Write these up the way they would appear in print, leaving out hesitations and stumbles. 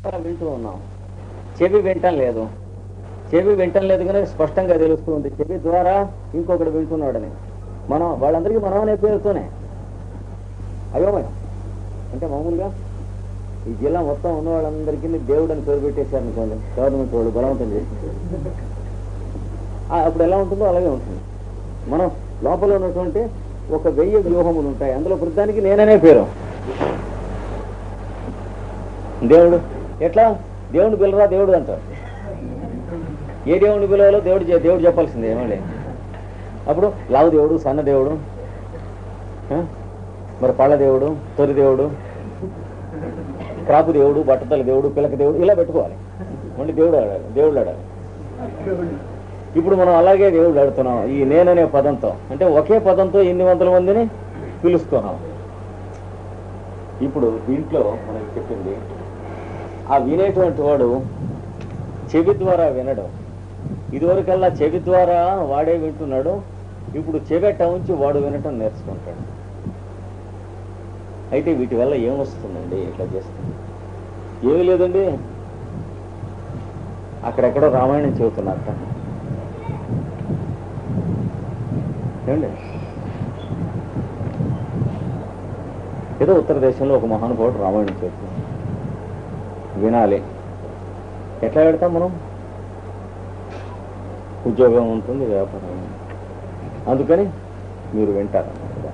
వింటూ ఉన్నాం, చెవి వింటం లేదు. చెవి వింటం లేదు కనుక స్పష్టంగా తెలుస్తూ ఉంది చెవి ద్వారా ఇంకొకటి వింటున్నాడని. మనం వాళ్ళందరికీ మనం అనే పేరుతోనే అయోమయం. అంటే మామూలుగా ఈ జిల్లా మొత్తం ఉన్న వాళ్ళందరికీ దేవుడు అని పేరు పెట్టేశారు అనుకోండి, గవర్నమెంట్ వాళ్ళు బలవంతం చేసి, అప్పుడు ఎలా ఉంటుందో అలాగే ఉంటుంది. మనం లోపల ఉన్నటువంటి ఒక 1000 వ్యూహములు ఉంటాయి, అందులో ప్రతిదానికి నేననే పేరు. దేవుడు ఎట్లా దేవుడిని పిలరా దేవుడు అంటారు. ఏ దేవుడిని పిలవాలో దేవుడు చెప్పాల్సిందే ఏమండి. అప్పుడు లావు దేవుడు, సన్న దేవుడు, మరి పళ్ళ దేవుడు, తొరి దేవుడు, క్రాపు దేవుడు, బట్టతల దేవుడు, పిలక దేవుడు, ఇలా పెట్టుకోవాలి. మళ్ళీ దేవుడు ఆడాలి. ఇప్పుడు మనం అలాగే దేవుడు ఆడుతున్నాం ఈ నేననే పదంతో. అంటే ఒకే పదంతో ఎన్ని వందల మందిని పిలుస్తున్నాం. ఇప్పుడు దీంట్లో మనకి చెప్పింది, ఆ వినేటువంటి వాడు చెవి ద్వారా వినడం. ఇదివరకల్లా చెవి ద్వారా వాడే వింటున్నాడు, ఇప్పుడు చెవిట ఉంచి వాడు వినటం నేర్చుకుంటాడు. అయితే వీటి వల్ల ఏమొస్తుందండి ఇట్లా చేస్తుంది? ఏమీ లేదండి, అక్కడెక్కడో రామాయణం చెబుతున్నారట ఏమండి. ఏదో ఉత్తర దేశంలో ఒక మహానుభావుడు రామాయణం చెబుతున్నాడు, వినాలి. ఎట్లా పెడతాం మనం? ఉద్యోగం ఉంటుంది, వ్యాపారం, అందుకని మీరు వింటారన్నమాట.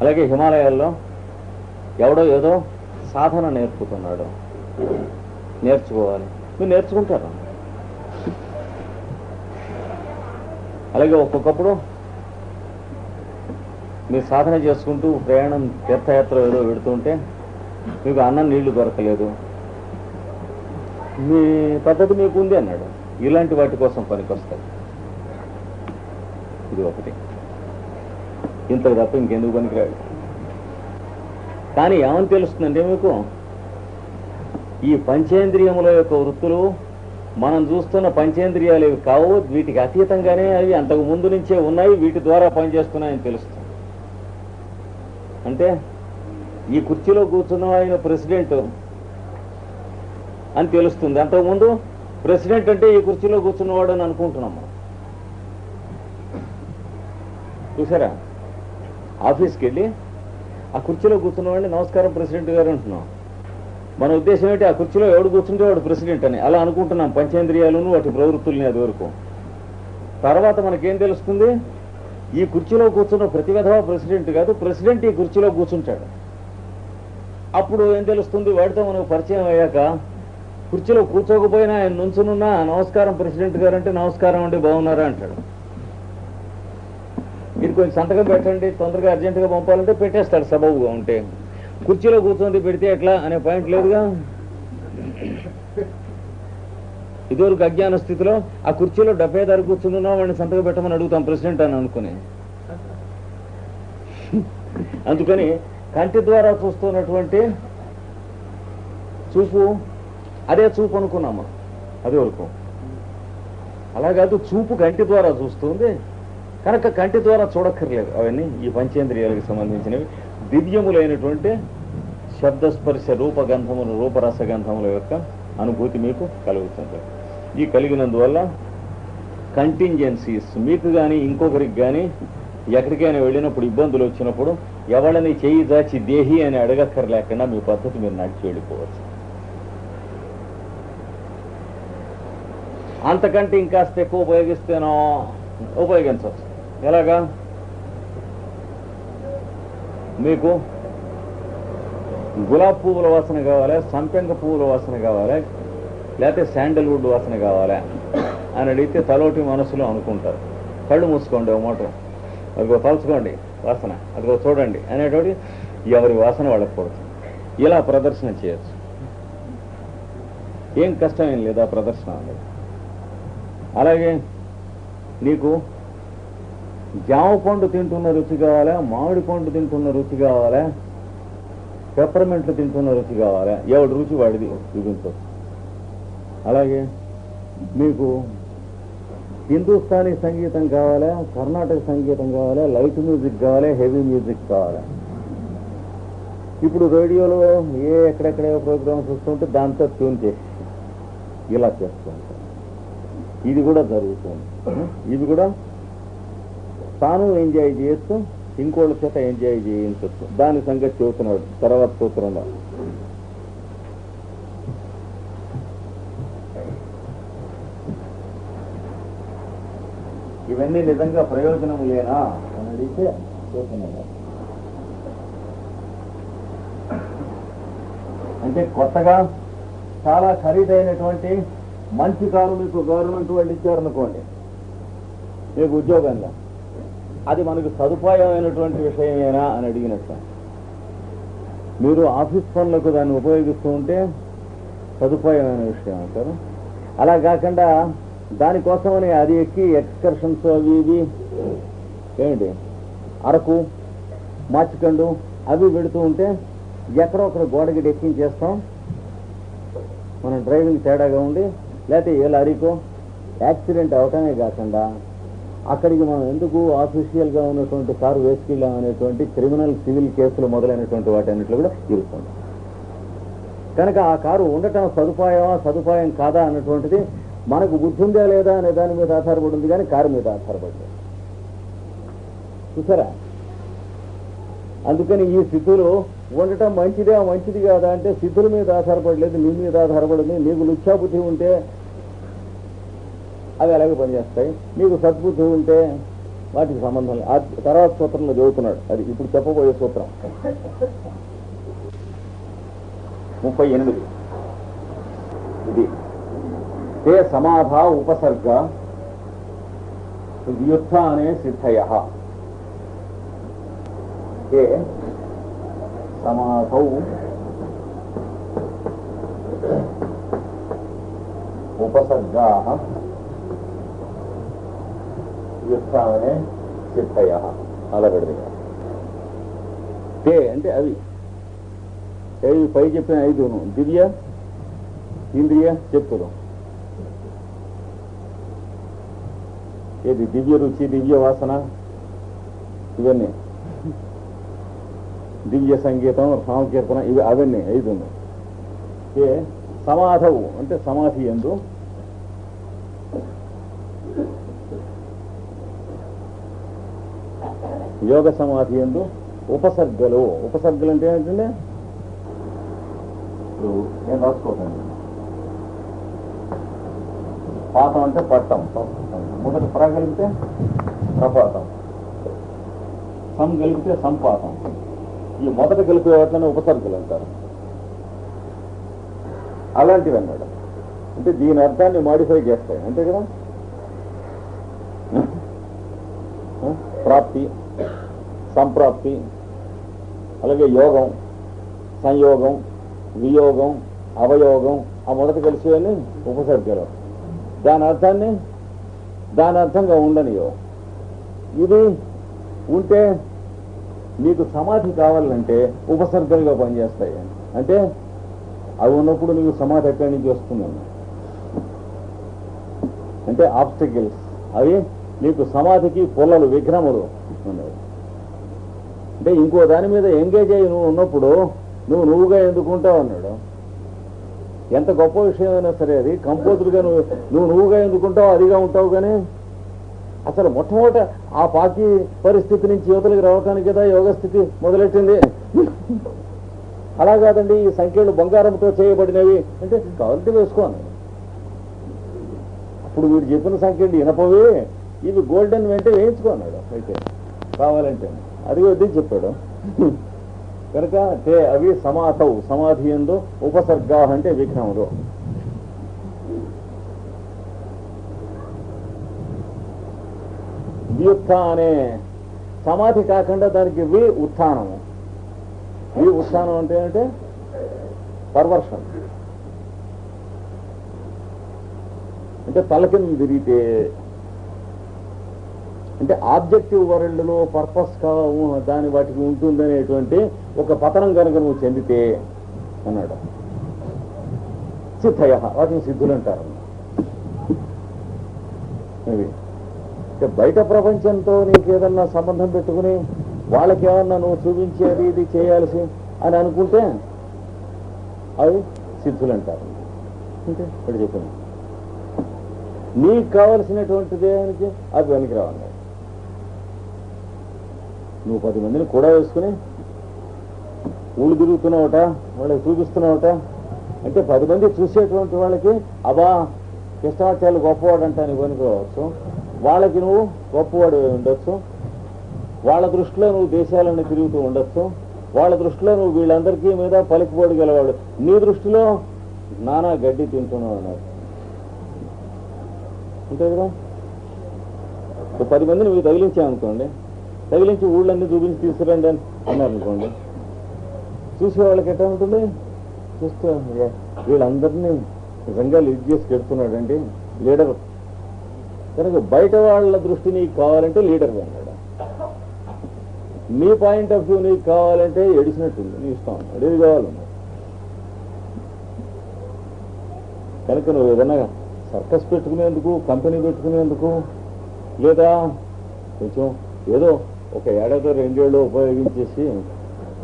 అలాగే హిమాలయాల్లో ఎవడో ఏదో సాధన నేర్పుతున్నాడు, నేర్చుకోవాలి, మీరు నేర్చుకుంటారు. అలాగే ఒక్కొక్కప్పుడు మీరు సాధన చేసుకుంటూ ప్రయాణం తీర్థయాత్ర ఏదో పెడుతుంటే మీకు అన్నం నీళ్లు దొరకలేదు, మీ పద్ధతి మీకు ఉంది అన్నాడు. ఇలాంటి వాటి కోసం పనికొస్తాయి. ఇది ఒకటి, ఇంతకు తప్ప ఇంకెందుకు పనికిరాడు. కానీ ఏమని తెలుస్తుందంటే మీకు, ఈ పంచేంద్రియముల యొక్క వృత్తులు మనం చూస్తున్న పంచేంద్రియాలు ఇవి కావు, వీటికి అతీతంగానే అవి అంతకు ముందు నుంచే ఉన్నాయి, వీటి ద్వారా పనిచేస్తున్నాయని తెలుస్తుంది. అంటే ఈ కుర్చీలో కూర్చున్న ఆయన ప్రెసిడెంట్ అని తెలుస్తుంది. అంతకుముందు ప్రెసిడెంట్ అంటే ఈ కుర్చీలో కూర్చున్నవాడు అని అనుకుంటున్నాం మనం. చూసారా, ఆఫీస్కి వెళ్ళి ఆ కుర్చీలో కూర్చున్నవాడిని నమస్కారం ప్రెసిడెంట్ గారు అంటున్నాం. మన ఉద్దేశం ఏంటి? ఆ కుర్చీలో ఎవడు కూర్చుంటే వాడు ప్రెసిడెంట్ అని అలా అనుకుంటున్నాం, పంచేంద్రియాలను వాటి ప్రవృత్తుల్ని. అది వరకు తర్వాత మనకేం తెలుస్తుంది, ఈ కుర్చీలో కూర్చున్న ప్రతి విధవా ప్రెసిడెంట్ కాదు, ప్రెసిడెంట్ ఈ కుర్చీలో కూర్చుంటాడు. అప్పుడు ఏం తెలుస్తుంది, వాడితో మనకు పరిచయం అయ్యాక కుర్చీలో కూర్చోకపోయినా ఆయన నుంచునున్నా నమస్కారం ప్రెసిడెంట్ గారు అంటే నమస్కారం అండి బాగున్నారా అంటాడు. ఇది కొంచెం సంతకం పెట్టండి, తొందరగా అర్జెంటుగా పంపాలంటే పెట్టేస్తాడు సబబుగా ఉంటే. కుర్చీలో కూర్చొని పెడితే ఎట్లా అనే పాయింట్ లేదుగా. ఇదివరకు అజ్ఞాన స్థితిలో ఆ కుర్చీలో 70 కూర్చున్నా వాడిని సంతకం పెట్టమని అడుగుతాం ప్రెసిడెంట్ అని అనుకుని. అందుకని కంటి ద్వారా చూస్తున్నటువంటి చూపు అదే చూపు అనుకున్నాము అది వరకు. అలా కాదు, చూపు కంటి ద్వారా చూస్తుంది కనుక కంటి ద్వారా చూడక్కర్లేదు. అవన్నీ ఈ పంచేంద్రియాలకు సంబంధించినవి. దివ్యములైనటువంటి శబ్దస్పర్శ రూపగంధములు, రూపరసగంధముల యొక్క అనుభూతి మీకు కలుగుతుంది. ఈ కలిగినందువల్ల కంటింజెన్సీస్ మీకు కానీ ఇంకొకరికి కానీ ఎక్కడికైనా వెళ్ళినప్పుడు ఇబ్బందులు వచ్చినప్పుడు ఎవరిని చేయి దాచి దేహి అని అడగక్కర్లేకుండా మీ పద్ధతి మీరు నడిచి వెళ్ళిపోవచ్చు. అంతకంటే ఇంకాస్త ఎక్కువ ఉపయోగిస్తేనో ఉపయోగించవచ్చు. ఎలాగా? మీకు గులాబ్ పువ్వుల వాసన కావాలా, సంపెంగ పువ్వుల వాసన కావాలా, లేకపోతే శాండల్వుడ్ వాసన కావాలా అని అడిగితే తలోటి మనసులో అనుకుంటారు. కళ్ళు మూసుకోండి, ఓ మాట అదిగో తలుచుకోండి వాసన, అదిగో చూడండి అనేటువంటి ఎవరి వాసన వాళ్ళకి పడుతుంది. ఇలా ప్రదర్శన చేయొచ్చు, ఏం కష్టం ఏం లేదా ప్రదర్శన అనేది. అలాగే నీకు జామ పండు తింటున్న రుచి కావాలా, మామిడి పండు తింటున్న రుచి కావాలా, పెప్పర్మెంట్లు తింటున్న రుచి కావాలా, ఎవడి రుచి వాడిది చూపించవచ్చు. అలాగే మీకు హిందుస్థానీ సంగీతం కావాలా, కర్ణాటక సంగీతం కావాలా, లైట్ మ్యూజిక్ కావాలా, హెవీ మ్యూజిక్ కావాలా, ఇప్పుడు రేడియోలో ఎక్కడెక్కడే ప్రోగ్రామ్స్ వస్తుంటే దాంతో ట్యూన్ చేసి ఇలా చేస్తూ ఉంటారు. ఇది కూడా జరుగుతుంది. ఇది కూడా తాను ఎంజాయ్ చేయొచ్చు, ఇంకోళ్ళ చేత ఎంజాయ్ చేయించవచ్చు. దాని సంగతి చెబుతున్నాడు తర్వాత సూత్రంలో. ఇవన్నీ నిజంగా ప్రయోజనం లేనా అని అడిగితే చూస్తున్నాడు. అంటే కొత్తగా చాలా ఖరీదైనటువంటి మంచి కారు మీకు గవర్నమెంట్ వాళ్ళు ఇచ్చారనుకోండి మీకు ఉద్యోగంగా, అది మనకు సదుపాయమైనటువంటి విషయమేనా అని అడిగినట్టు. మీరు ఆఫీస్ పనులకు దాన్ని ఉపయోగిస్తూ ఉంటే సదుపాయమైన విషయం అంటారు. అలా కాకుండా దానికోసమని అది ఎక్కి ఎక్స్కర్షన్స్ అవి ఇవి ఏమిటి అరకు మాచికండు అవి పెడుతూ ఉంటే ఎక్కడో ఒకరు గోడకి ఎక్కించేస్తాం, మనం డ్రైవింగ్ తేడాగా ఉండి, లేకపోతే ఏ లారీకో యాక్సిడెంట్ అవటమే కాకుండా అక్కడికి మనం ఎందుకు ఆఫీషియల్గా ఉన్నటువంటి కారు వేసుకెళ్ళాం అనేటువంటి క్రిమినల్ సివిల్ కేసులు మొదలైనటువంటి వాటన్నిటిలో కూడా ఇరుస్తుంది. కనుక ఆ కారు ఉండటం సదుపాయం కాదా అన్నటువంటిది మనకు బుద్ధి ఉందా లేదా అనే దాని మీద ఆధారపడి ఉంది, కానీ కారు మీద ఆధారపడింది. చూసారా? అందుకని ఈ స్థితులు ఉండటం మంచిది కాదా అంటే స్థితుల మీద ఆధారపడలేదు, నీ మీద ఆధారపడింది. నీకు లుచ్చాబుద్ధి ఉంటే అవి అలాగే పనిచేస్తాయి, నీకు సద్బుద్ధి ఉంటే వాటికి సంబంధం లేదు. ఆ తర్వాత సూత్రంలో చదువుతున్నాడు, అది ఇప్పుడు చెప్పబోయే సూత్రం 38. ఇది తే సమాధ ఉపసర్గ వ్యుత్థానే సిద్ధయః. తే సమాధౌ ఉపసర్గాః వ్యుత్థానే సిద్ధయః. అలా పెడతాయి. తే అంటే అవి పై చెప్పిన 5 దివ్య ఇంద్రియ శక్తులు. ఏది దివ్య రుచి, దివ్య వాసన, ఇవన్నీ దివ్య సంగీతం, సాంకీర్తన, ఇవి అవన్నీ 5. ఏ సమాధవు అంటే సమాధి యందు, యోగ సమాధి యందు ఉపసర్గలు. ఉపసర్గలు అంటే ఏంటంటే ఇప్పుడు నేను రాసుకోకండి. పాతం అంటే పట్టం, మొదటి ప్ర కలిపితే ప్రపాతం, సం కలిపితే సంపాతం. ఈ మొదట కలిపే వాటిని ఉపసర్గలు అంటారు. అలాంటివి అన్నాడు. అంటే దీని అర్థాన్ని మాడిఫై చేస్తాయి, అంతే కదా. ప్రాప్తి, సంప్రాప్తి, అలాగే యోగం, సంయోగం, వియోగం, అవయోగం, ఆ మొదట కలిసేవన్నీ ఉపసర్గలు. దాని అర్థంగా ఉండనియో. ఇది ఉంటే నీకు సమాధి కావాలంటే ఉపసర్గలుగా పనిచేస్తాయి. అంటే అవి ఉన్నప్పుడు నీకు సమాధి ఎక్కడి నుంచి వస్తుందన్న, అంటే ఆబ్స్టికల్స్, అవి నీకు సమాధికి పొల్లలు, విఘ్నములు ఉన్నాయి. అంటే ఇంకో దాని మీద ఎంగేజ్ అయ్యి నువ్వు ఉన్నప్పుడు నువ్వుగా ఎందుకుంటావు అన్నాడు. ఎంత గొప్ప విషయమైనా సరే అది కంపోజర్గా నువ్వుగా ఎందుకుంటావు, అదిగా ఉంటావు. కానీ అసలు మొట్టమొదట ఆ పాకి పరిస్థితి నుంచి యువతలకు రావటానికి కదా యోగ స్థితి మొదలెట్టింది. అలా కాదండి ఈ సంఖ్యలు బంగారంతో చేయబడినవి అంటే కావాలంటే వేసుకోను. అప్పుడు వీడు చెప్పిన సంఖ్యలు ఇనపవి, ఇవి గోల్డెన్ వెంటే వేయించుకున్నాడు. అయితే కావాలంటే అది వద్దని చెప్పాడు. కనుక అవి సమాధౌ, సమాధి యందు, ఉపసర్గా అంటే విఘ్నములు. వ్యుత్థానే సమాధి కాకుండా దానికి ఉత్థానము. ఉత్థానం అంటే పర్వర్షన్, అంటే తలకింద తిరిగితే, అంటే ఆబ్జెక్టివ్ వరల్డ్లో పర్పస్ దాని వాటికి ఉంటుందనేటువంటి ఒక పతనం కనుక నువ్వు చెందితే అన్నాడు. సిద్ధయ, వాటిని సిద్ధులు అంటారు. ఇవి బయట ప్రపంచంతో నీకు ఏదన్నా సంబంధం పెట్టుకుని వాళ్ళకేమన్నా నువ్వు చూపించేది ఇది చేయాల్సి అని అనుకుంటే అవి సిద్ధులు అంటారు. అంటే ఇక్కడ చెప్పాను, నీకు కావలసినటువంటి దేనికి అది వెనక్కి రావాలి. నువ్వు 10 మందిని కూడా వేసుకుని ఊళ్ళు తిరుగుతున్నావుట, వాళ్ళకి చూపిస్తున్నావుట అంటే 10 మంది చూసేటువంటి వాళ్ళకి అబా కృష్ణాచార్యులు గొప్పవాడు అంటానికి పనికోవచ్చు, వాళ్ళకి నువ్వు గొప్పవాడు ఉండొచ్చు, వాళ్ళ దృష్టిలో నువ్వు దేశాలను తిరుగుతూ ఉండొచ్చు, వాళ్ళ దృష్టిలో నువ్వు వీళ్ళందరికీ మీద పలికిపోడు గలవాడు, నీ దృష్టిలో నానా గడ్డి తింటున్నావు అన్నారు. అంతే కదా. 10 మందిని మీరు తగిలించామనుకోండి, తగిలించి ఊళ్ళన్నీ చూపించి తీసుకురండి అని అన్నారనుకోండి, చూసే వాళ్ళకి ఎట్లా ఉంటుంది? చూస్తూ వీళ్ళందరినీ నిజంగా లీడ్ చేసి పెడుతున్నాడండి లీడర్. కనుక బయట వాళ్ళ దృష్టి నీకు కావాలంటే లీడర్ అన్నాడు, నీ పాయింట్ ఆఫ్ వ్యూ నీకు కావాలంటే ఎడిసినట్టుంది, నీ ఇష్టం అన్నాడు, ఏది కావాలన్నా. కనుక నువ్వు ఏదైనా సర్కస్ పెట్టుకునేందుకు, కంపెనీ పెట్టుకునేందుకు, లేదా కొంచెం ఏదో ఒక 1 ఏడాది 2 ఏళ్ళు ఉపయోగించేసి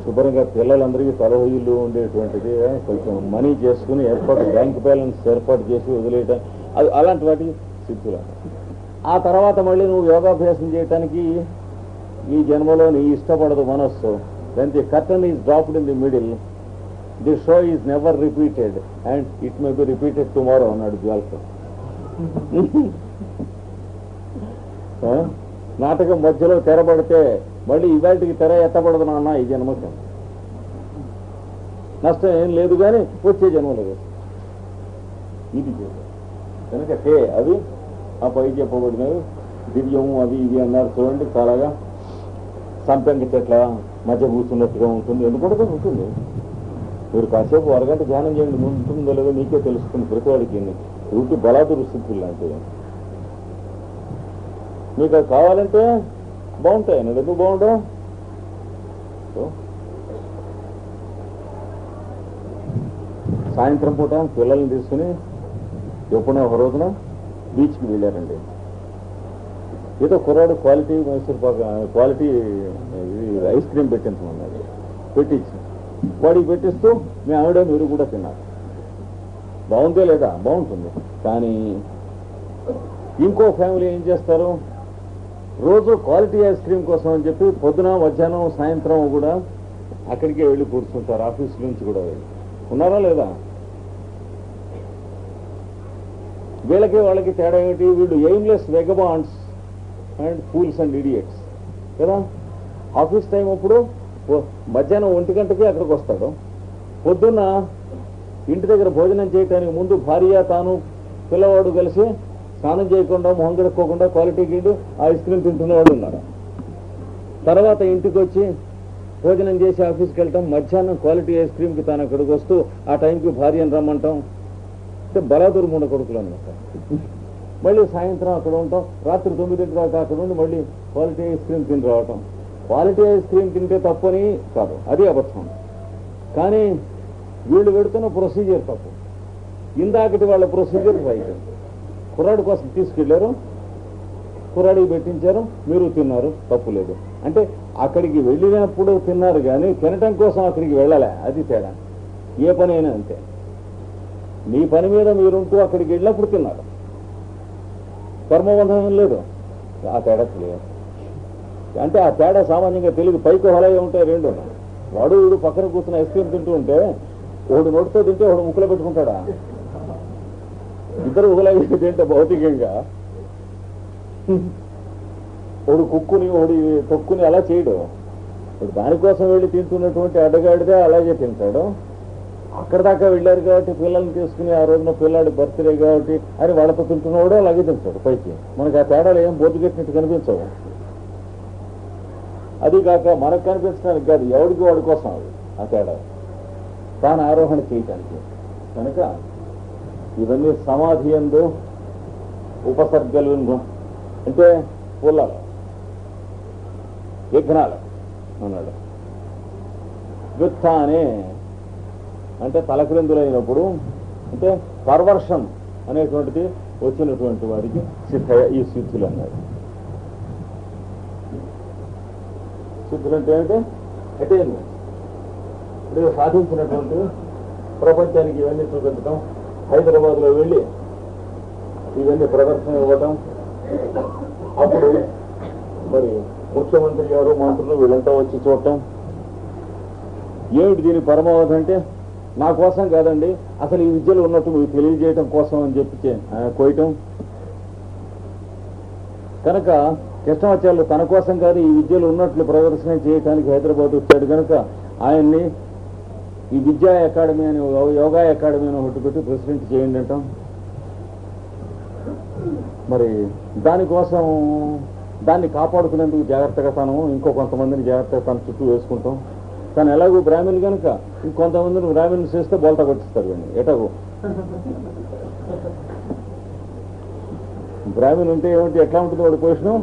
శుభ్రంగా పిల్లలందరికీ తలహొయ్యిలు ఉండేటువంటిది కొంచెం మనీ చేసుకుని బ్యాంక్ బ్యాలెన్స్ ఏర్పాటు చేసి వదిలేయటం, అది అలాంటి వాటికి సిద్ధులు. ఆ తర్వాత మళ్ళీ నువ్వు యోగాభ్యాసం చేయటానికి ఈ జన్మలో నీ ఇష్టపడదు మనస్సు. When the curtain is dropped in the middle, the show is never repeated and it may be repeated tomorrow అన్నాడు జ్వాల్కర్. నాటకం మధ్యలో తెరబడితే మళ్ళీ ఇవాటికి తెర ఎత్తబడదు నాన్న ఈ జన్మకి, నష్టం ఏం లేదు కానీ వచ్చే జన్మలో ఇది కనుక అవి ఆ పై చెప్పబడినవి దివ్యము అవి ఇవి అన్నారు చూడండి. చాలాగా సంపెంగ చెట్ల మధ్య కూర్చున్నట్టుగా ఉంటుంది, ఎందుకంటే ఉంటుంది. మీరు కాసేపు అరగంట ధ్యానం చేయండి, ఉంటుందో లేదో మీకే తెలుస్తుంది. ప్రతి వాడికి ఊటి బలాదురు స్థితులు లాంటివి మీకు అది కావాలంటే బాగుంటాయి. నేను ఎందుకు బాగుండవు? సాయంత్రం పూట పిల్లల్ని తీసుకుని ఎప్పుడో ఒక రోజున బీచ్కి వెళ్ళారండి. ఏదో కుర్రాడు quality Mysore pak quality ice cream పెట్టించమన్నది, పెట్టించి వాడికి పెట్టిస్తూ మీ ఆవిడ మీరు కూడా తిన్నారు. బాగుందే లేదా? బాగుంటుంది. కానీ ఇంకో ఫ్యామిలీ ఏం చేస్తారు, రోజు క్వాలిటీ ఐస్ క్రీమ్ కోసం అని చెప్పి పొద్దున మధ్యాహ్నం సాయంత్రం కూడా అక్కడికే వెళ్ళి కూర్చుంటారు. ఆఫీస్ నుంచి కూడా వెళ్ళి ఉన్నారా లేదా? వీళ్ళకి వాళ్ళకి తేడా ఏమిటి? వీళ్ళు aimless vagabonds and fools and idiots కదా. ఆఫీస్ టైం అప్పుడు మధ్యాహ్నం 1 గంటకి అక్కడికి వస్తాడు. పొద్దున్న ఇంటి దగ్గర భోజనం చేయడానికి ముందు భార్య తాను పిల్లవాడు కలిసి స్నానం చేయకుండా మొహం కడుక్కోకుండా క్వాలిటీ కింద ఐస్ క్రీమ్ తింటున్న వాళ్ళు ఉన్నారు. తర్వాత ఇంటికి వచ్చి భోజనం చేసి ఆఫీస్కి వెళ్ళటం, మధ్యాహ్నం క్వాలిటీ ఐస్ క్రీమ్కి తాను అక్కడికి వస్తూ ఆ టైంకి భార్యను రమ్మంటాం. అంటే బలాదురు 3 కొడుకులు అనమాట. మళ్ళీ సాయంత్రం అక్కడ ఉంటాం, రాత్రి 9 దాకా అక్కడ ఉండి మళ్ళీ క్వాలిటీ ఐస్ క్రీమ్ తిని రావటం. క్వాలిటీ ఐస్ క్రీమ్ తింటే తప్పని కాదు, అది అబద్ధం. కానీ వీళ్ళు పెడుతున్న ప్రొసీజర్ తప్పు. ఇందాకటి వాళ్ళ ప్రొసీజర్ రైట్. కుర్రాడు కోసం తీసుకెళ్లారు, కుర్రాడికి పెట్టించారు, మీరు తిన్నారు, తప్పు లేదు. అంటే అక్కడికి వెళ్ళినప్పుడు తిన్నారు కానీ తినటం కోసం అక్కడికి వెళ్ళలే, అది తేడా. ఏ పని అయినా అంతే. మీ పని మీద మీరుంటూ అక్కడికి వెళ్ళినప్పుడు తిన్నారు, కర్మబంధం లేదు. ఆ తేడా లేదు. అంటే ఆ తేడా సామాన్యంగా తెలుగు పైకి హొలయ్య ఉంటాయి రెండు. వాడు వీడు పక్కన కూర్చుని ఐస్ క్రీమ్ తింటూ ఉంటే ఒకడు నోటితో తింటే ఒకడు ముక్కులో పెట్టుకుంటాడా? ఇద్దరు ఒకలాగే తింటే భౌతికంగా ఒకడు కుక్కుని ఒకటి తొక్కుని అలా చేయడు. ఇప్పుడు దానికోసం వెళ్ళి తింటున్నటువంటి అడ్డగాడిదే అలాగే తింటాడు. అక్కడ దాకా వెళ్ళారు కాబట్టి పిల్లల్ని తీసుకుని ఆ రోజున పిల్లాడి బర్త్డే కాబట్టి అని వాళ్ళతో తింటున్నవాడు అలాగే తింటాడు పైకి. మనకు ఆ తేడాలు ఏం బోధుకెట్టినట్టు కనిపించవు. అది కాక మనకు కనిపించడానికి కాదు, ఎవడికి వాడి కోసం అది ఆ తేడా, తాను ఆరోహణ చేయటానికి. కనుక ఇవన్నీ సమాధి యందు ఉపసర్గలు అంటే పుల్లలు విఘ్నాలు అన్నాడు. వ్యుత్థానే అంటే తలక్రిందులైనప్పుడు, అంటే పర్వర్షన్ అనేటువంటిది వచ్చినటువంటి వారికి ఈ సిద్ధులు అన్నాడు. సిద్ధులు అంటే ఏంటంటే అటైన్మెంట్. ఇప్పుడు సాధించినటువంటి ప్రపంచానికి ఇవన్నీ చూపించడం, హైదరాబాద్లో వెళ్ళి ఇవన్నీ ప్రదర్శన ఇవ్వటం, అప్పుడు మరి ముఖ్యమంత్రి గారు మంత్రులు వీళ్ళంతా వచ్చి చూడటం. ఏమిటి దీని పరమావధి అంటే, నా కోసం కాదండి, అసలు ఈ విద్యలు ఉన్నట్టు మీకు తెలియజేయటం కోసం అని చెప్పి కోయటం. కనుక కృష్ణమాచార్యులు తన కోసం కాదు, ఈ విద్యలు ఉన్నట్లు ప్రదర్శన చేయడానికి హైదరాబాద్ వచ్చాడు కనుక ఆయన్ని ఈ విద్యా అకాడమీ అని, యోగా అకాడమీ అని ఒకటి పెట్టి ప్రెసిడెంట్ చేయండి అంటాం. మరి దానికోసం దాన్ని కాపాడుకునేందుకు జాగ్రత్తగా తను ఇంకో కొంతమందిని జాగ్రత్తగా తన చుట్టూ వేసుకుంటాం. తను ఎలాగో బ్రాహ్మణ్ కనుక ఇంకొంతమందిని బ్రాహ్మణ్ చేస్తే బోల్తా కొట్టిస్తారు వీడిని. ఎటాగో బ్రాహ్మణ్ ఉంటే ఏమిటి, ఎట్లా ఉంటుంది వాడి పొజిషను,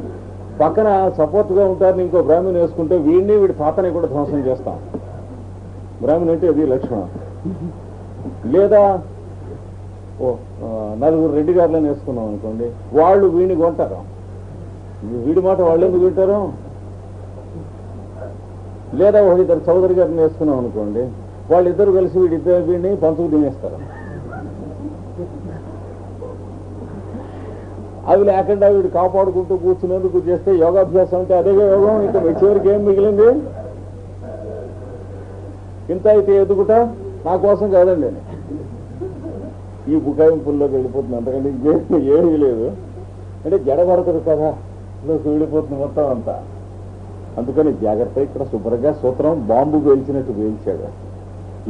పక్కన సపోర్ట్గా ఉంటారని ఇంకో బ్రాహ్మణ్ వేసుకుంటే వీడిని వీడి తాతని కూడా ధ్వంసం చేస్తాం. బ్రాహ్మణ్ అంటే అది లక్షణం. లేదా నలుగురు రెడ్డి గారులను వేసుకున్నాం అనుకోండి, వాళ్ళు వీడిని కొంటారు. వీడి మాట వాళ్ళు ఎందుకు వింటారు? లేదా ఒకరిద్దరు చౌదరి గారిని వేసుకున్నాం అనుకోండి, వాళ్ళిద్దరు కలిసి వీడిని పంచుకు తినేస్తారు. అవి లేకుండా వీడు కాపాడుకుంటూ కూర్చునేందుకు చేస్తే యోగాభ్యాసం అంటే అదే యోగం. ఇంకా చివరికి ఏం మిగిలింది? ఇంత అయితే ఎదుగుట నా కోసం కాదండి, ఈ బుకాయింపుల్లోకి వెళ్ళిపోతుంది. అంతకంటే ఏమీ లేదు. అంటే జడబడతడు కదా, వెళ్ళిపోతుంది మొత్తం అంతా. అందుకని జాగ్రత్త. ఇక్కడ శుభ్రంగా సూత్రం బాంబు పేల్చినట్టు పేల్చాడు.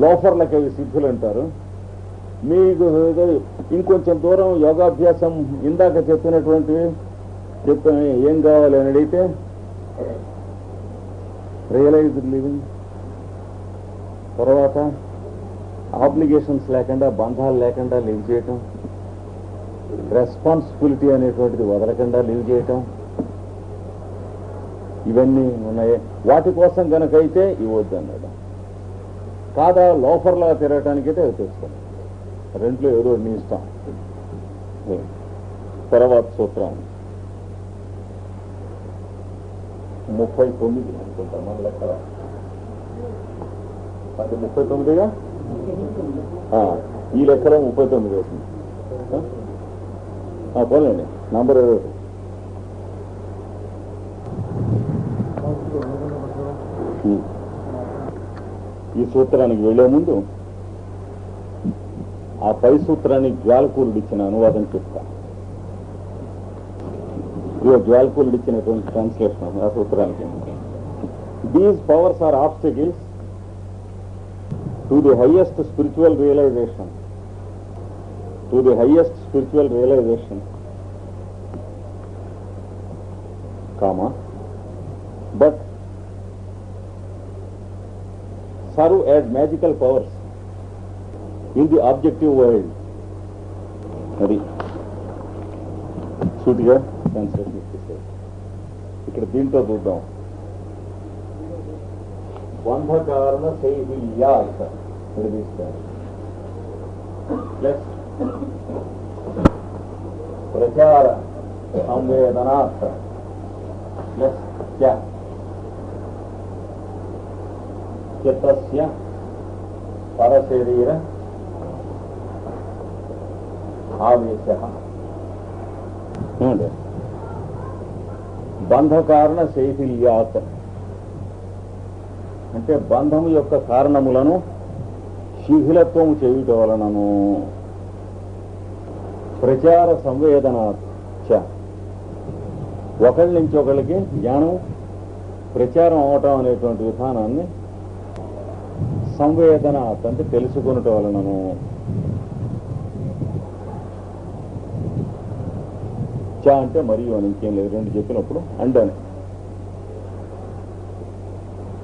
లోఫర్లకి అవి సిద్ధులు అంటారు. మీకు ఇంకొంచెం దూరం యోగాభ్యాసం ఇందాక చెప్పినటువంటివి ఏం కావాలి అని అడిగితే, రియలైజ్డ్ లివింగ్, తర్వాత ఆబ్లిగేషన్స్ లేకుండా, బంధాలు లేకుండా లివ్ చేయటం, రెస్పాన్సిబిలిటీ అనేటువంటిది వదలకుండా లివ్ చేయటం, ఇవన్నీ ఉన్నాయి. వాటి కోసం కనుకైతే ఇవ్వద్దు అన్నాడు. కాదా లోఫర్లా తిరగటానికైతే అవి తెచ్చుకోండి. రెంట్లో ఏదో నీ ఇష్టం. తర్వాత సూత్రం 39 అనుకుంటా మన లెక్కల. అది 39గా, ఈ లెక్కలో 39 అవుతుంది. పోలేండి, నంబర్ 21. ఈ సూత్రానికి వెళ్లే ముందు ఆ పై సూత్రానికి జ్వాలకూరుడు ఇచ్చిన అనువాదం చెప్తా. జ్వాలకూరుడు ఇచ్చినటువంటి ట్రాన్స్లేషన్ ఆ సూత్రానికి. These powers are obstacles to the highest spiritual realization, to the highest spiritual realization, comma, but serve as magical powers in the objective world. అది సూటిగా ట్రాన్స్లేషన్ ఇచ్చేసారు. ఇక్కడ దీంట్లో చూద్దాం. బంధకారణ శైథిల్యాత్ విడదీస్తారు. ప్లస్ ప్రచార సంవేదనాత్ ప్లస్ చిత్తస్య పరశరీర ఆవేశ. బంధకారణ శైథిల్యాత్ అంటే బంధము యొక్క కారణములను శిథిలత్వము చేయుట వలనను, ప్రచార సంవేదనాచ ఒకళ్ళ నుంచి ఒకళ్ళకి జ్ఞానం ప్రచారం అవటం అనేటువంటి విధానాన్ని సంవేదన అంటే తెలుసుకున్నట వలనను, చ అంటే మరియు అని ఇంకేం లేదు, రెండు చెప్పినప్పుడు అండని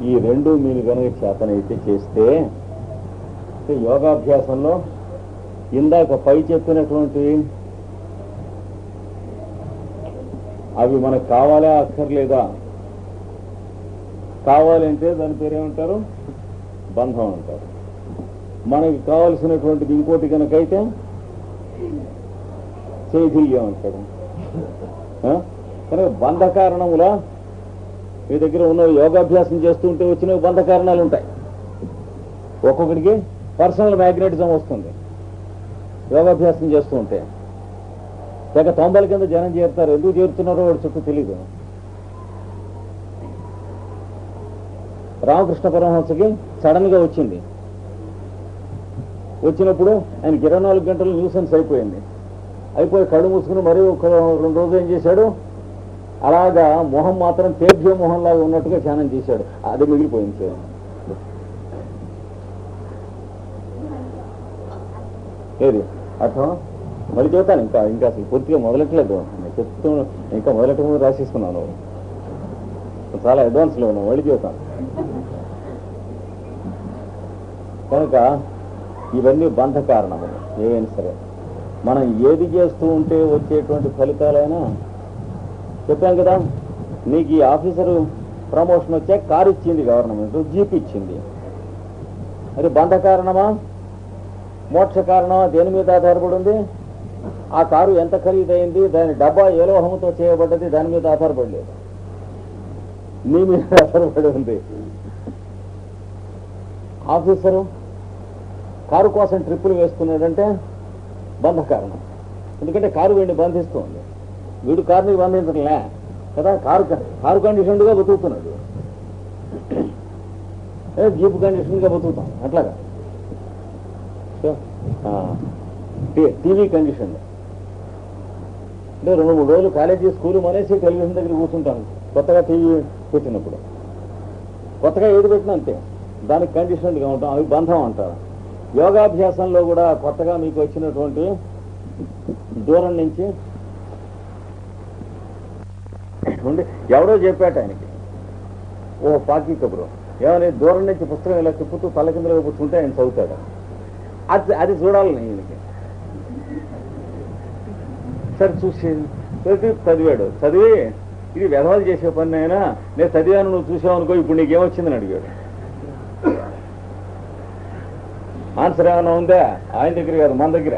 ఈ రెండు మీరు కనుక చేతనైతే చేస్తే యోగాభ్యాసంలో ఇందాక పై చెప్పినటువంటి అవి మనకు కావాలా అక్కర్లేదా? కావాలంటే దాని పేరేమంటారు? బంధం అంటారు. మనకి కావలసినటువంటిది ఇంకోటి కనుకైతే శైథిల్యం అంటాడు. కనుక బంధ కారణములా మీ దగ్గర ఉన్న యోగాభ్యాసం చేస్తూ ఉంటే వచ్చిన బంధ కారణాలు ఉంటాయి. ఒక్కొక్కడికి పర్సనల్ మ్యాగ్నెటిజం వస్తుంది యోగాభ్యాసం చేస్తూ ఉంటే. తెగ తొంభల కింద జనం చేరుతారు. ఎందుకు చేరుతున్నారో వాడు చుట్టూ తెలీదు. రామకృష్ణ పరమహంసకి సడన్ గా వచ్చింది. వచ్చినప్పుడు ఆయనకి 24 గంటలు న్యూసెన్స్ అయిపోయింది. అయిపోయి కళ్ళు మూసుకుని మరీ ఒక 2 రోజులు ఏం చేశాడు, అలాగా మొహం మాత్రం తేజో మొహంలాగా ఉన్నట్టుగా ధ్యానం చేశాడు. అది మిగిలిపోయింది సార్. ఏది అర్థం మళ్ళీ చెబుతాను. ఇంకా అసలు పూర్తిగా మొదలెట్టలేదు. చెప్తూ ఇంకా మొదలెట్టకుండా రాసేసుకున్నాను. చాలా అడ్వాన్స్లో ఉన్నాను. మళ్ళీ చెబుతాను. కనుక ఇవన్నీ బంధ కారణములు. ఏవైనా సరే మనం ఏది చేస్తూ ఉంటే వచ్చేటువంటి ఫలితాలైనా చెప్పాం కదా. నీకు ఈ ఆఫీసరు ప్రమోషన్ వచ్చాక కారు ఇచ్చింది గవర్నమెంట్, జీప్ ఇచ్చింది. అది బంధ కారణమా మోక్ష కారణమా? దేని మీద ఆధారపడి ఉంది? ఆ కారు ఎంత ఖరీదైంది, దాని డబ్బా ఏ లోహంతో చేయబడ్డది, దాని మీద ఆధారపడలేదు, నీ మీద ఆధారపడి ఉంది. ఆఫీసరు కారు కోసం ట్రిప్పులు వేస్తున్నాడంటే బంధ కారణం. ఎందుకంటే కారు వీడిని బంధిస్తుంది, వీడు కారుని బంధించడంలే కదా. కారు కండిషన్గా బతుకుతున్నాడు, జీప్ కండిషన్గా బతుకుతాం. అట్లాగా టీవీ కండిషన్ అంటే 2-3 రోజులు కాలేజీ స్కూల్ మానేసి టెలివిజన్ దగ్గర కూర్చుంటాను. కొత్తగా టీవీ పెట్టినప్పుడు కొత్తగా ఏది పెట్టినా అంతే, దానికి కండిషన్గా ఉంటాం. అవి బంధం అంటారు. యోగాభ్యాసంలో కూడా కొత్తగా మీకు వచ్చినటువంటి దూరం నుంచి ఉండి ఎవడో చెప్పాట ఆయనకి, ఓ పాకి కబురు ఏమని, దూరం నుంచి పుస్తకం ఇలా తిప్పుతూ తల కిందలో పుచ్చుకుంటే ఆయన చదువుతాడు. అది చూడాలి ఈయనకి. సరే చూసి చదివాడు. చదివి ఇది వ్యవహారం చేసే పని అయినా నేను చదివాను, నువ్వు చూసావు అనుకో, ఇప్పుడు నీకేమొచ్చిందని అడిగాడు. ఆన్సర్ ఏమైనా ఉందా? ఆయన దగ్గర కాదు, మన దగ్గర.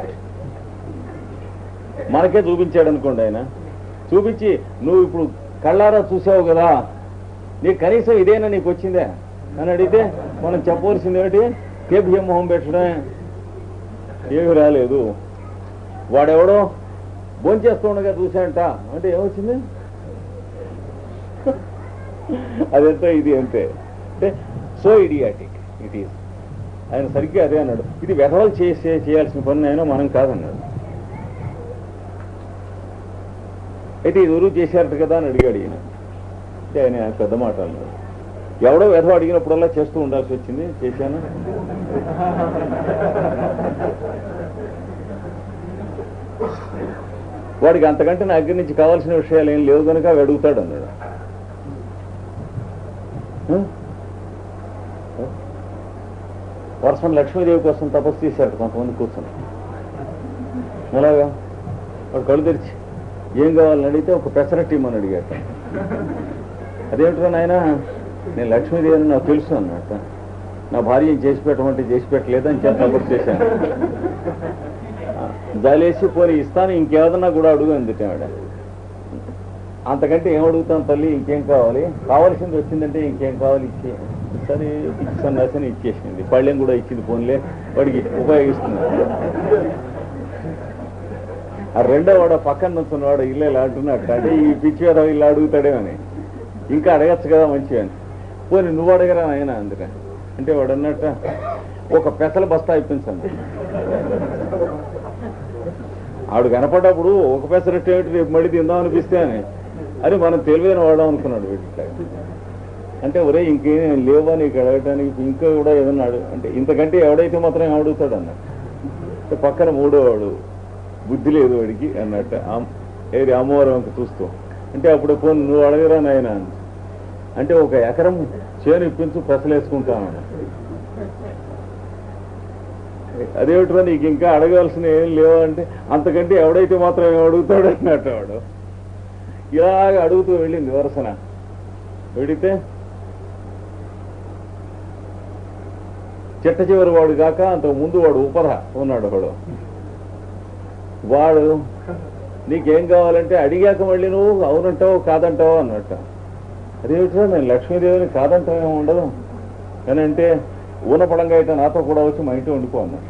మనకే చూపించాడు అనుకోండి. ఆయన చూపించి నువ్వు ఇప్పుడు కళ్ళారా చూసావు కదా, నీకు కనీసం ఇదేనా నీకు వచ్చిందే అని అడిగితే మనం చెప్పవలసింది ఏమిటి? కేబిఎం మొహం పెట్టడమే, ఏమి రాలేదు. వాడెవడో భోంచేస్తుండగా చూశాడంట అంటే ఏమొచ్చింది? అదంతా ఇది అంతే. అంటే సో ఇడియాటిక్ ఇట్ ఈస్. ఆయన సరిగ్గా అదే అన్నాడు. ఇది వెధవలు చేయాల్సిన పని అయినా మనం కాదన్నాడు. అయితే ఇది రుజువు చేశారట కదా అని అడిగాడు ఈయన. అంటే ఆయన పెద్ద మాట అన్నాడు. ఎవడో వెధవ అడిగినప్పుడల్లా చేస్తూ ఉండాల్సి వచ్చింది, చేశాను. వాడికి అంతకంటే నా దగ్గర నుంచి కావాల్సిన విషయాలు ఏం లేవు కనుక అవి అడుగుతాడు అన్నాడు. వర్షం లక్ష్మీదేవి కోసం తపస్సు చేశారు కొంతమంది కూర్చొని. అలాగా వాడు కళ్ళు తెరిచి ఏం కావాలని అడిగితే ఒక పెసరట్ ఇమ్మని అడిగాట. అదేమిటో నాయన, నేను లక్ష్మీదేవి అని నాకు తెలుసు అన్నమాట. నా భార్య చేసి పెట్టమంటే చేసి పెట్టలేదని చెప్పి తపస్సు చేశాను. జాలేసి పోనీ ఇస్తాను, ఇంకేదన్నా కూడా అడుగు అందుకే ఆవిడ. అంతకంటే ఏం అడుగుతాను తల్లి, ఇంకేం కావాలి, కావాల్సింది వచ్చిందంటే ఇంకేం కావాలి ఇచ్చే. సరే సన్నాసని ఇచ్చేసింది, పళ్ళెం కూడా ఇచ్చింది. పోన్లే వాడికి ఉపయోగిస్తున్నాడు. ఆ రెండో వాడు పక్కన నుంచున్నవాడు ఇల్లు ఇలా అంటున్నట్టు, అంటే ఈ పిచ్చివాడు ఇలా అడుగుతాడేమని. ఇంకా అడగచ్చు కదా మంచిగా అని. పోనీ నువ్వు అడగరా ఆయన అందుక అంటే వాడు అన్నట్ట, ఒక పెసల బస్తా ఇప్పించండి. ఆవిడ కనపడ్డప్పుడు ఒక పెసరట్టు ఏమిటి రేపు మళ్ళీ తిందాం అనిపిస్తే అని అది మనం తెలివైన వాడడం అనుకున్నాడు వీటిలో. అంటే ఒరే ఇంకేం లేవా నీకు అడగటానికి, ఇంకా కూడా ఏదన్నా అంటే ఇంతకంటే ఎవడైతే మాత్రం ఏం అడుగుతాడు అన్నట్టు. పక్కన మూడో వాడు బుద్ధి లేదు వాడికి అన్నట్టు, ఏది అమ్మవారు అంక చూస్తూ. అంటే అప్పుడు పోను నువ్వు అడగరా నాయన అంటే, ఒక ఎకరం చేను ఇప్పించు పెసలేసుకుంటాను. అదేమిటో నీకు ఇంకా అడగాల్సిన ఏం లేవా అంటే, అంతకంటే ఎవడైతే మాత్రం ఏం అడుగుతాడు అన్నట్టు. వాడు ఇలాగ అడుగుతూ వెళ్ళింది వరసన. వెడితే చిట్ట చివరి వాడు కాక అంతకు ముందు వాడు ఉపధ ఉన్నాడు. వాడు నీకేం కావాలంటే అడిగాక మళ్ళీ నువ్వు అవునంటావు కాదంటావు అన్నట్ట. అదేమిటో నేను లక్ష్మీదేవిని కాదంటావు ఏమి ఉండదు అని అంటే, ఊనపడంగా అయితే నాతో కూడా వచ్చి మా ఇంటి వండుకో అన్నాడు.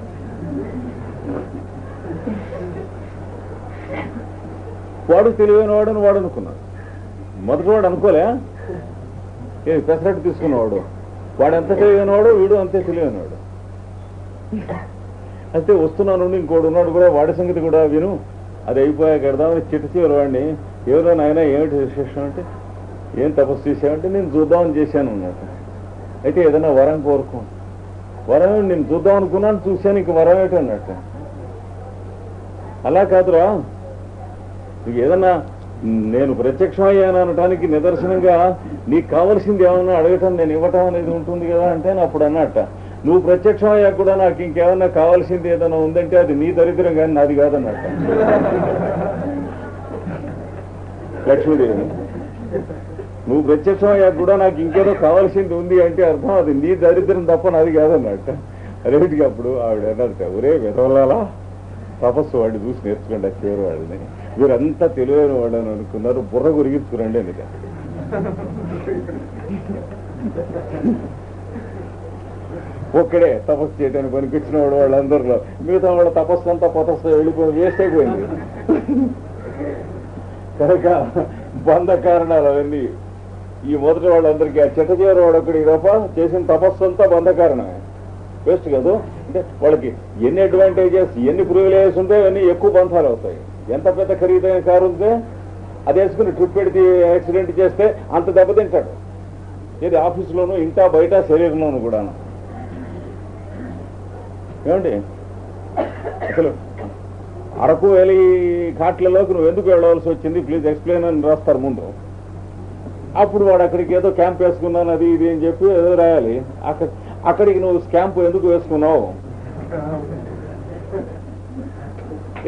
వాడు తెలివైన వాడని వాడు అనుకున్నాడు. మొదటి వాడు అనుకోలే, పెసరట్టు తీసుకున్నవాడు వాడు ఎంత తెలివైనవాడు, వీడు అంతే తెలివైనవాడు. అయితే వస్తున్నాను ఇంకోడు ఉన్నాడు కూడా, వాడి సంగతి కూడా విను, అది అయిపోయాక కడదామని చిట్ట చివరి వాడిని, ఎవరో నాయన ఏమిటి విశేషం అంటే, ఏం తపస్సు చేసావంటే నేను చూద్దామని చేశాను అన్నట్టు. అయితే ఏదైనా వరం కోరుకో. వరం నేను చూద్దాం అనుకున్నాను, చూశాను, ఇంక వరం ఏంటి అన్నట్టు. అలా కాదురా, నీకు ఏదన్నా నేను ప్రత్యక్షమయ్యాను అనటానికి నిదర్శనంగా నీకు కావలసింది ఏమన్నా అడగటం, నేను ఇవ్వటం అనేది ఉంటుంది కదా అంటే అప్పుడు అన్నట్ట, నువ్వు ప్రత్యక్షమయ్యాక కూడా నాకు ఇంకేమన్నా కావాల్సింది ఏదైనా ఉందంటే అది నీ దరిద్రం కానీ నాది కాదన్నట్ట. లక్ష్మీదేవి, నువ్వు ప్రత్యక్షమయ్యాక కూడా నాకు ఇంకేదో కావాల్సింది ఉంది అంటే అర్థం అది నీ దరిద్రం తప్ప నాది కాదన్నట్ట. రేటుకి అప్పుడు ఆవిడ అన్నట్ట, ఒరే విధవలాలా, తపస్సు వాడిని చూసి నేర్చుకోండి ఆ చివరి వాళ్ళని, వీరంతా తెలివైన వాళ్ళని అనుకున్నారు, బుర్ర గురిగించుకురండి అందుకే. ఒక్కడే తపస్సు చేయడానికి పనిపించిన వాడు వాళ్ళందరిలో, మిగతా వాళ్ళ తపస్సు అంతా పొతస్సు వెళ్ళిపోయి వేస్ట్ అయిపోయింది కనుక బంధ కారణాలు అవన్నీ. ఈ మొదటి వాళ్ళందరికీ ఆ చిట్ట చివరి వాడు ఒకటి తప్ప చేసిన తపస్సు అంతా బంధ కారణమే, వేస్ట్ కాదు. అంటే వాళ్ళకి ఎన్ని అడ్వాంటేజెస్, ఎన్ని ప్రివిలేజెస్ ఉంటాయో అన్నీ ఎక్కువ బంధాలు అవుతాయి. ఎంత పెద్ద ఖరీదైన కారు ఉంటే అది వేసుకుని ట్రిప్ పెడితే యాక్సిడెంట్ చేస్తే అంత దెబ్బతింటాడు. ఇది ఆఫీసులోనూ, ఇంటా బయట, శరీరంలోనూ కూడాను. ఏమండి, అసలు అరకు వేలి ఘాట్లలోకి నువ్వు ఎందుకు వెళ్ళవలసి వచ్చింది, ప్లీజ్ ఎక్స్ప్లెయిన్ అని రాస్తారు ముందు. అప్పుడు వాడు అక్కడికి ఏదో క్యాంప్ వేసుకున్నాను అది ఇది అని చెప్పి ఏదో రాయాలి. అక్కడికి నువ్వు క్యాంపు ఎందుకు వేసుకున్నావు,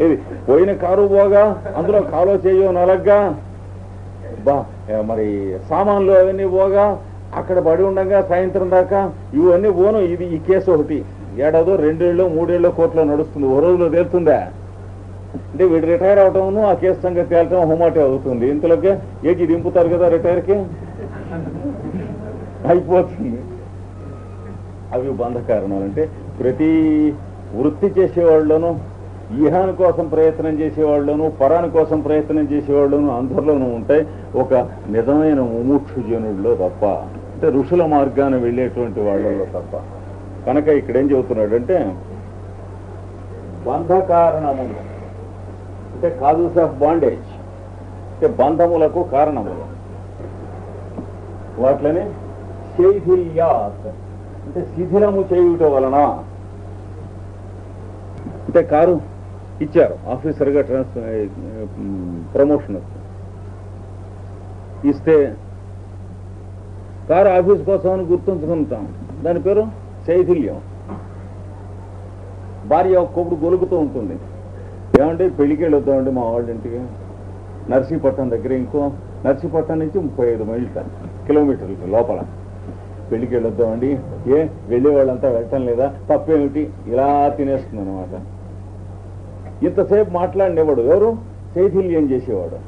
ఇది పోయిన కారు పోగా అందులో కాలో చేయో నలగ్గా మరి సామాన్లు అవన్నీ పోగా అక్కడ పడి ఉండగా సాయంత్రం దాకా ఇవన్నీ పోను. ఇది ఈ కేసు ఒకటి ఏడాదో 2 ఏళ్ళు 3 ఏళ్ళు కోర్టులో నడుస్తుంది, ఓ రోజులో తేలుతుందా అంటే వీడు రిటైర్ అవటము ఆ కేసు సంగతి తేలటం హోమాటే అవుతుంది. ఇంతలోకే ఏకి దింపుతారు కదా రిటైర్కి, అయిపోతుంది. అవి బంధ కారణాలు. అంటే ప్రతి వృత్తి చేసేవాళ్ళలోనూ, ఈహాని కోసం ప్రయత్నం చేసేవాళ్ళలోనూ, పరాని కోసం ప్రయత్నం చేసేవాళ్ళలోనూ అందరిలోనూ ఉంటాయి, ఒక నిజమైన ముముక్షుజనుడిలో తప్ప, అంటే ఋషుల మార్గాన్ని వెళ్ళేటువంటి వాళ్ళలో తప్ప. కనుక ఇక్కడేం చెబుతున్నాడంటే బంధ కారణములు అంటే కాజెస్ ఆఫ్ బాండేజ్, అంటే బంధములకు కారణములు. వాటిని శైథిల్యాత్ అంటే శిథిలము చేయుట వలన. అంటే కారు ఇచ్చారు, ఆఫీసర్గా ప్రమోషన్ ఇస్తే కారు ఆఫీస్ కోసం అని గుర్తుంచుకుంటాం, దాని పేరు శైథిల్యం. భార్య ఒక్కొక్కడు గొలుగుతూ ఉంటుంది, ఏమంటే పెళ్లికి వెళ్ళొద్దామండి మా వాళ్ళ ఇంటికి, నర్సీపట్నం దగ్గర, ఇంకో నర్సీపట్నం నుంచి 35 కిలోమీటర్లు లోపల, పెళ్లికి వెళ్ళొద్దామండి. వెళ్ళే వాళ్ళంతా వెళ్ళటం లేదా, తప్పేమిటి, ఇలా తినేస్తుంది అనమాట. ఇంతసేపు మాట్లాడినేవాడు ఎవరు, శైథిల్యం చేసేవాడు.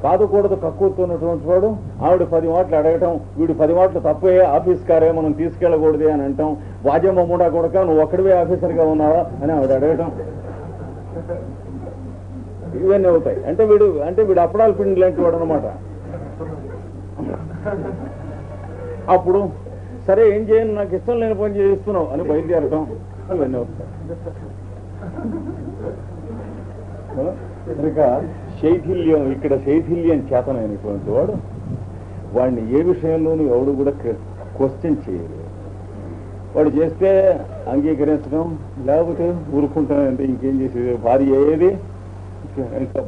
కాదుకూడదు కక్కుతున్నటువంటి వాడు ఆవిడ 10 మాటలు అడగటం, వీడు 10 మాటలు తప్పే, ఆఫీస్ కారే మనం తీసుకెళ్ళకూడదు అని అంటాం, వాజమ్మ మూడా కొడక నువ్వు ఒక్కడివే ఆఫీసర్గా ఉన్నావా అని ఆవిడ అడగటం, ఇవన్నీ అవుతాయి. అంటే వీడు అప్పడాల పిండి లాంటి వాడు అనమాట. అప్పుడు సరే ఏం చేయను, నాకు ఇష్టం లేని పని చేస్తున్నావు అని బయలుదేరటం, ఇవన్నీ అవుతాయి. కనుక శైథిల్యం, ఇక్కడ శైథిల్యం చేతనైనటువంటి వాడు వాడిని ఏ విషయంలోనూ ఎవడు కూడా క్వశ్చన్ చేయరు. వాడు చేస్తే అంగీకరించడం, లేకపోతే ఊరుకుంటానంటే ఇంకేం చేసేది. భార్య ఏది ఇంకా